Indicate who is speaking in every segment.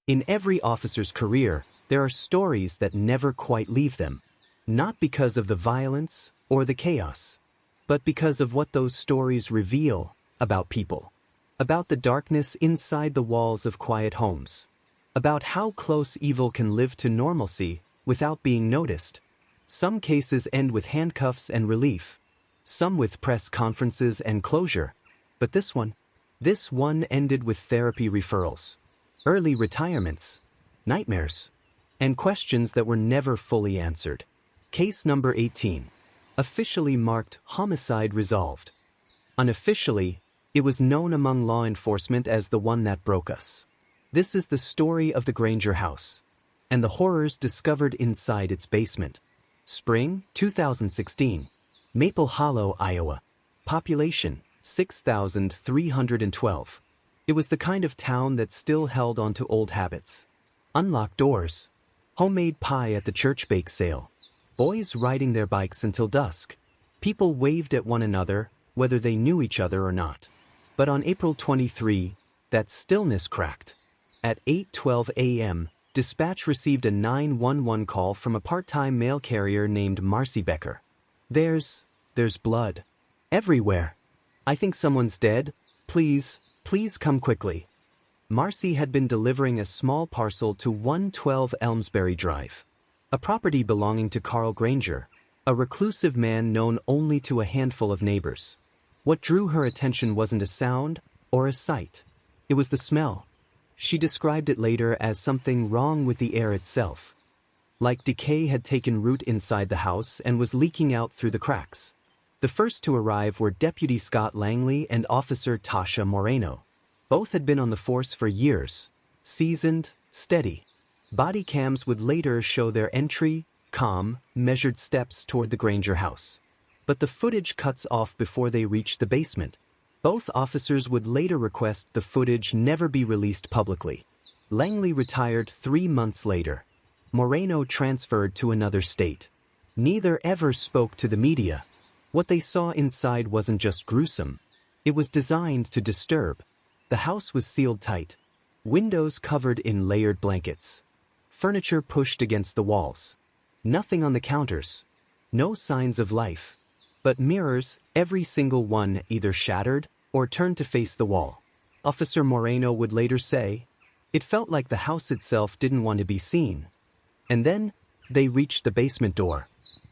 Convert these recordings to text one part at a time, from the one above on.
Speaker 1: In every officer's career, there are stories that never quite leave them. Not because of the violence or the chaos, but because of what those stories reveal about people. About the darkness inside the walls of quiet homes. About how close evil can live to normalcy without being noticed. Some cases end with handcuffs and relief. Some with press conferences and closure. But this one ended with therapy referrals, early retirements, nightmares, and questions that were never fully answered. Case number 18. Officially marked homicide resolved. Unofficially, it was known among law enforcement as the one that broke us. This is the story of the Granger House, and the horrors discovered inside its basement. Spring 2016. Maple Hollow, Iowa. Population 6,312. It was the kind of town that still held onto old habits. Unlocked doors. Homemade pie at the church bake sale. Boys riding their bikes until dusk. People waved at one another, whether they knew each other or not. But on April 23, that stillness cracked. At 8:12 a.m., dispatch received a 911 call from a part-time mail carrier named Marcy Becker. There's blood. Everywhere. I think someone's dead. Please come quickly. Marcy had been delivering a small parcel to 112 Elmsbury Drive, a property belonging to Carl Granger, a reclusive man known only to a handful of neighbors. What drew her attention wasn't a sound or a sight. It was the smell. She described it later as something wrong with the air itself. Like decay had taken root inside the house and was leaking out through the cracks. The first to arrive were Deputy Scott Langley and Officer Tasha Moreno. Both had been on the force for years, seasoned, steady. Body cams would later show their entry, calm, measured steps toward the Granger house. But the footage cuts off before they reach the basement. Both officers would later request the footage never be released publicly. Langley retired 3 months later. Moreno transferred to another state. Neither ever spoke to the media. What they saw inside wasn't just gruesome. It was designed to disturb. The house was sealed tight. Windows covered in layered blankets. Furniture pushed against the walls. Nothing on the counters. No signs of life. But mirrors, every single one either shattered or turned to face the wall. Officer Moreno would later say, "It felt like the house itself didn't want to be seen." And then, they reached the basement door.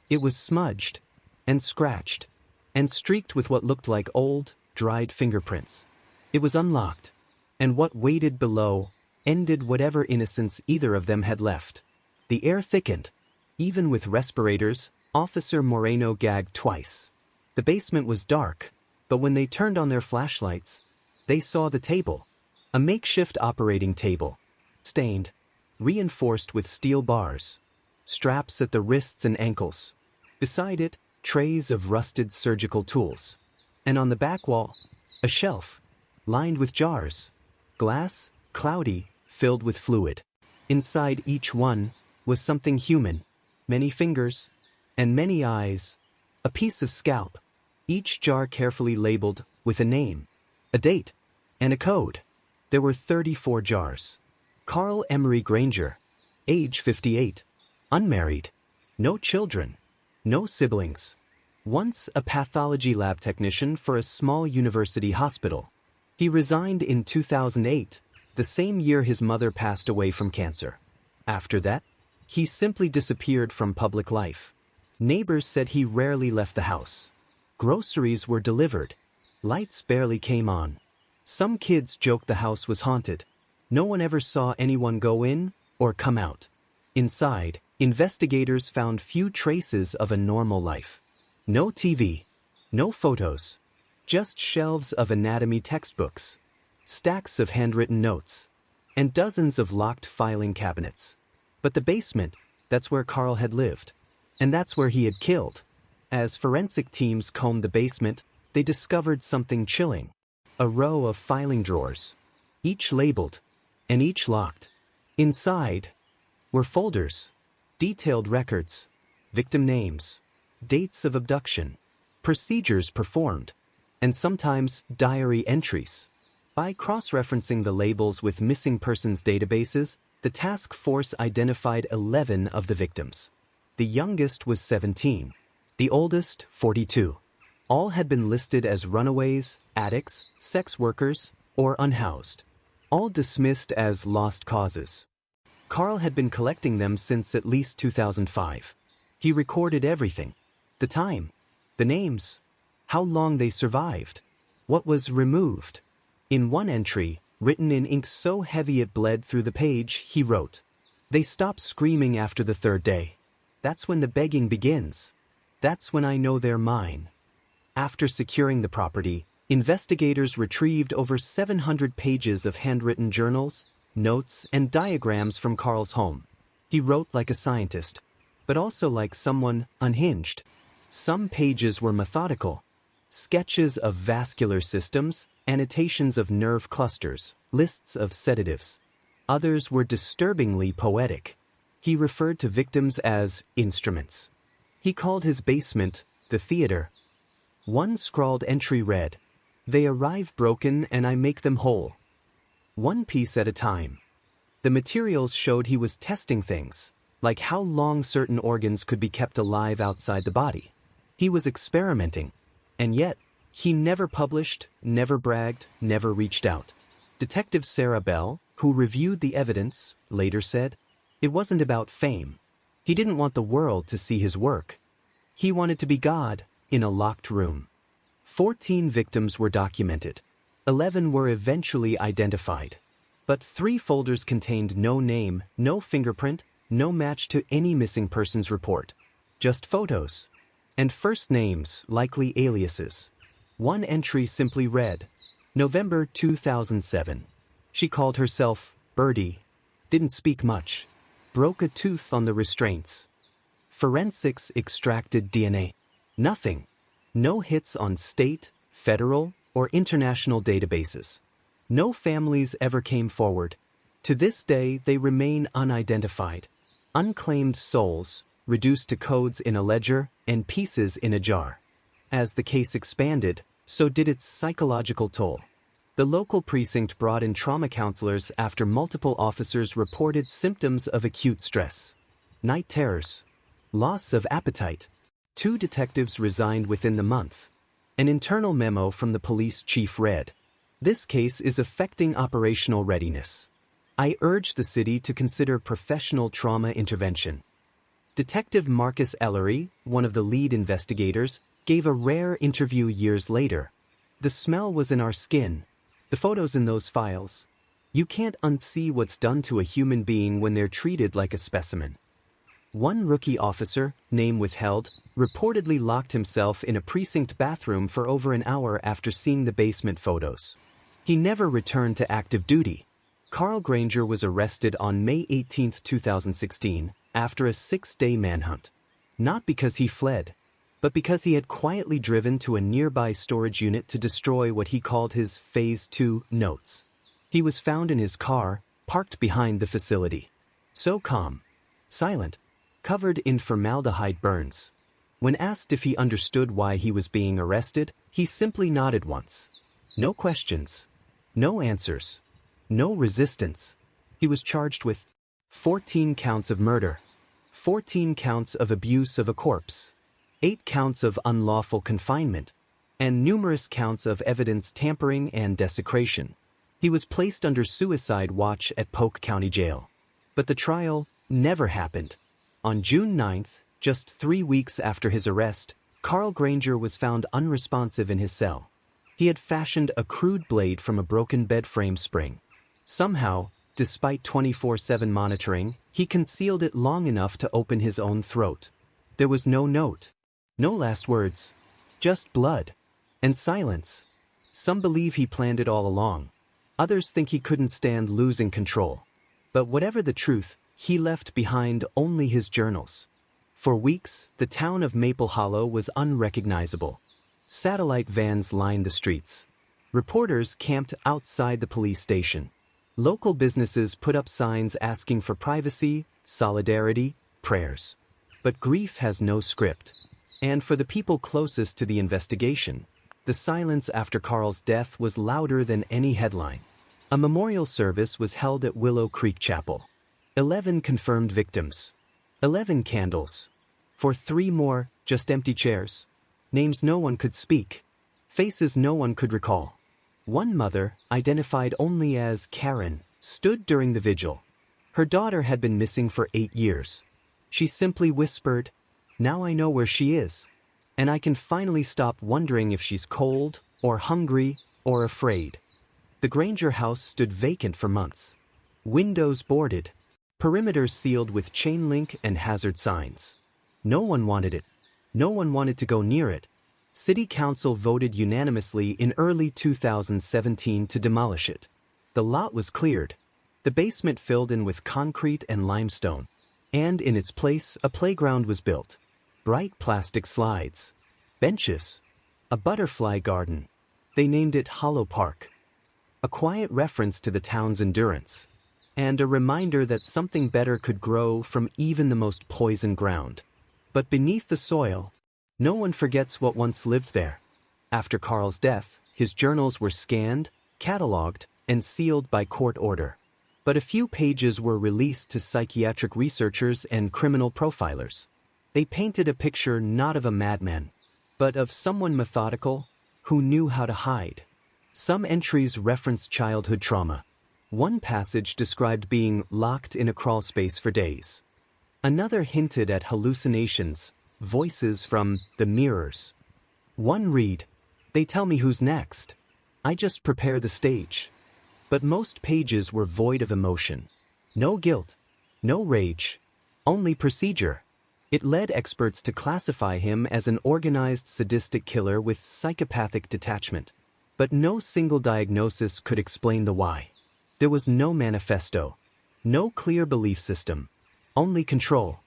Speaker 1: It was smudged, and scratched, and streaked with what looked like old, dried fingerprints. It was unlocked, and what waited below ended whatever innocence either of them had left. The air thickened. Even with respirators, Officer Moreno gagged twice. The basement was dark, but when they turned on their flashlights, they saw the table, a makeshift operating table, stained, reinforced with steel bars, straps at the wrists and ankles. Beside it, trays of rusted surgical tools. And on the back wall, a shelf, lined with jars, glass, cloudy, filled with fluid. Inside each one was something human, many fingers, and many eyes, a piece of scalp, each jar carefully labeled with a name, a date, and a code. There were 34 jars. Carl Emery Granger, age 58, unmarried, no children, no siblings. Once a pathology lab technician for a small university hospital. He resigned in 2008, the same year his mother passed away from cancer. After that, he simply disappeared from public life. Neighbors said he rarely left the house. Groceries were delivered. Lights barely came on. Some kids joked the house was haunted. No one ever saw anyone go in or come out. Inside, investigators found few traces of a normal life. No TV, no photos, just shelves of anatomy textbooks, stacks of handwritten notes, and dozens of locked filing cabinets. But the basement, that's where Carl had lived. And that's where he had killed. As forensic teams combed the basement, they discovered something chilling. A row of filing drawers, each labeled, and each locked. Inside were folders, detailed records, victim names, dates of abduction, procedures performed, and sometimes diary entries. By cross-referencing the labels with missing persons databases, the task force identified 11 of the victims. The youngest was 17. The oldest, 42. All had been listed as runaways, addicts, sex workers, or unhoused. All dismissed as lost causes. Carl had been collecting them since at least 2005. He recorded everything. The time, the names, how long they survived, what was removed. In one entry, written in ink so heavy it bled through the page, he wrote, "They stopped screaming after the third day. That's when the begging begins. That's when I know they're mine." After securing the property, investigators retrieved over 700 pages of handwritten journals, notes, and diagrams from Carl's home. He wrote like a scientist, but also like someone unhinged. Some pages were methodical. Sketches of vascular systems, annotations of nerve clusters, lists of sedatives. Others were disturbingly poetic. He referred to victims as instruments. He called his basement the theater. One scrawled entry read, "They arrive broken and I make them whole. One piece at a time." The materials showed he was testing things, like how long certain organs could be kept alive outside the body. He was experimenting. And yet, he never published, never bragged, never reached out. Detective Sarah Bell, who reviewed the evidence, later said, "It wasn't about fame. He didn't want the world to see his work. He wanted to be God in a locked room." 14 victims were documented. 11 were eventually identified. But 3 folders contained no name, no fingerprint, no match to any missing persons report. Just photos. And first names, likely aliases. One entry simply read, November 2007. She called herself Birdie. Didn't speak much. Broke a tooth on the restraints. Forensics extracted DNA. Nothing. No hits on state, federal, or international databases. No families ever came forward. To this day, they remain unidentified. Unclaimed souls, reduced to codes in a ledger and pieces in a jar. As the case expanded, so did its psychological toll. The local precinct brought in trauma counselors after multiple officers reported symptoms of acute stress. Night terrors. Loss of appetite. 2 detectives resigned within the month. An internal memo from the police chief read, "This case is affecting operational readiness. I urge the city to consider professional trauma intervention." Detective Marcus Ellery, one of the lead investigators, gave a rare interview years later. "The smell was in our skin. The photos in those files. You can't unsee what's done to a human being when they're treated like a specimen." One rookie officer, name withheld, reportedly locked himself in a precinct bathroom for over an hour after seeing the basement photos. He never returned to active duty. Carl Granger was arrested on May 18, 2016, after a 6-day manhunt. Not because he fled, but because he had quietly driven to a nearby storage unit to destroy what he called his Phase 2 notes. He was found in his car, parked behind the facility. So calm, silent, covered in formaldehyde burns. When asked if he understood why he was being arrested, he simply nodded once. No questions. No answers. No resistance. He was charged with 14 counts of murder, 14 counts of abuse of a corpse, 8 counts of unlawful confinement, and numerous counts of evidence tampering and desecration. He was placed under suicide watch at Polk County Jail. But the trial never happened. On June 9th, just 3 weeks after his arrest, Carl Granger was found unresponsive in his cell. He had fashioned a crude blade from a broken bed frame spring. Somehow, despite 24/7 monitoring, he concealed it long enough to open his own throat. There was no note, no last words, just blood and silence. Some believe he planned it all along. Others think he couldn't stand losing control. But whatever the truth, he left behind only his journals. For weeks, the town of Maple Hollow was unrecognizable. Satellite vans lined the streets. Reporters camped outside the police station. Local businesses put up signs asking for privacy, solidarity, prayers. But grief has no script. And for the people closest to the investigation, the silence after Carl's death was louder than any headline. A memorial service was held at Willow Creek Chapel. 11 confirmed victims. 11 candles. For 3 more, just empty chairs. Names no one could speak. Faces no one could recall. One mother, identified only as Karen, stood during the vigil. Her daughter had been missing for 8 years. She simply whispered, "Now I know where she is. And I can finally stop wondering if she's cold, or hungry, or afraid." The Granger House stood vacant for months. Windows boarded. Perimeters sealed with chain link and hazard signs. No one wanted it. No one wanted to go near it. City Council voted unanimously in early 2017 to demolish it. The lot was cleared. The basement filled in with concrete and limestone. And in its place, a playground was built. Bright plastic slides. Benches. A butterfly garden. They named it Hollow Park. A quiet reference to the town's endurance. And a reminder that something better could grow from even the most poisoned ground. But beneath the soil, no one forgets what once lived there. After Carl's death, his journals were scanned, catalogued, and sealed by court order. But a few pages were released to psychiatric researchers and criminal profilers. They painted a picture not of a madman, but of someone methodical who knew how to hide. Some entries referenced childhood trauma. One passage described being locked in a crawlspace for days. Another hinted at hallucinations, voices from the mirrors. One read, "They tell me who's next. I just prepare the stage." But most pages were void of emotion. No guilt, no rage, only procedure. It led experts to classify him as an organized sadistic killer with psychopathic detachment. But no single diagnosis could explain the why. There was no manifesto, no clear belief system, only control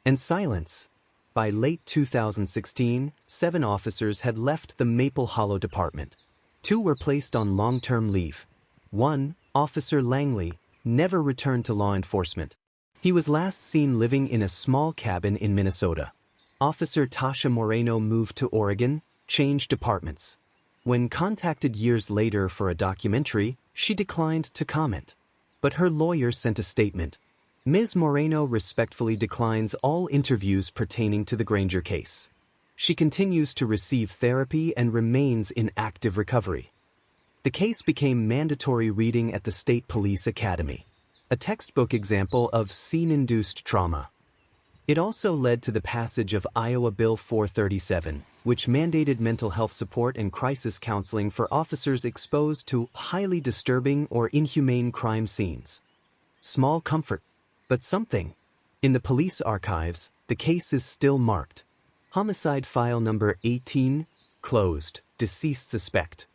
Speaker 1: and silence. By late 2016, 7 officers had left the Maple Hollow Department. 2 were placed on long-term leave. One, Officer Langley, never returned to law enforcement. He was last seen living in a small cabin in Minnesota. Officer Tasha Moreno moved to Oregon, changed departments. When contacted years later for a documentary, she declined to comment. But her lawyer sent a statement. Ms. Moreno respectfully declines all interviews pertaining to the Granger case. She continues to receive therapy and remains in active recovery. The case became mandatory reading at the State Police Academy, a textbook example of scene-induced trauma. It also led to the passage of Iowa Bill 437, which mandated mental health support and crisis counseling for officers exposed to highly disturbing or inhumane crime scenes. Small comfort, but something. In the police archives, the case is still marked. Homicide file number 18, closed, deceased suspect.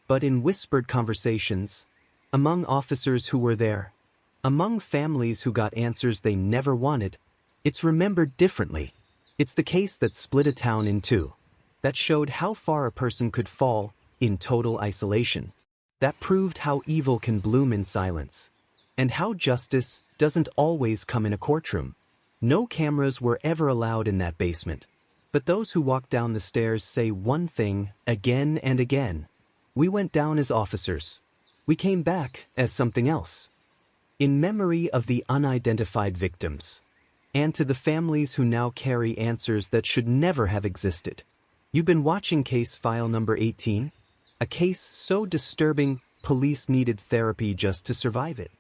Speaker 1: But in whispered conversations, among officers who were there, among families who got answers they never wanted, it's remembered differently. It's the case that split a town in 2. That showed how far a person could fall in total isolation. That proved how evil can bloom in silence. And how justice doesn't always come in a courtroom. No cameras were ever allowed in that basement. But those who walk down the stairs say one thing again and again. We went down as officers. We came back as something else. In memory of the unidentified victims. And to the families who now carry answers that should never have existed. You've been watching case file number 18? A case so disturbing, police needed therapy just to survive it.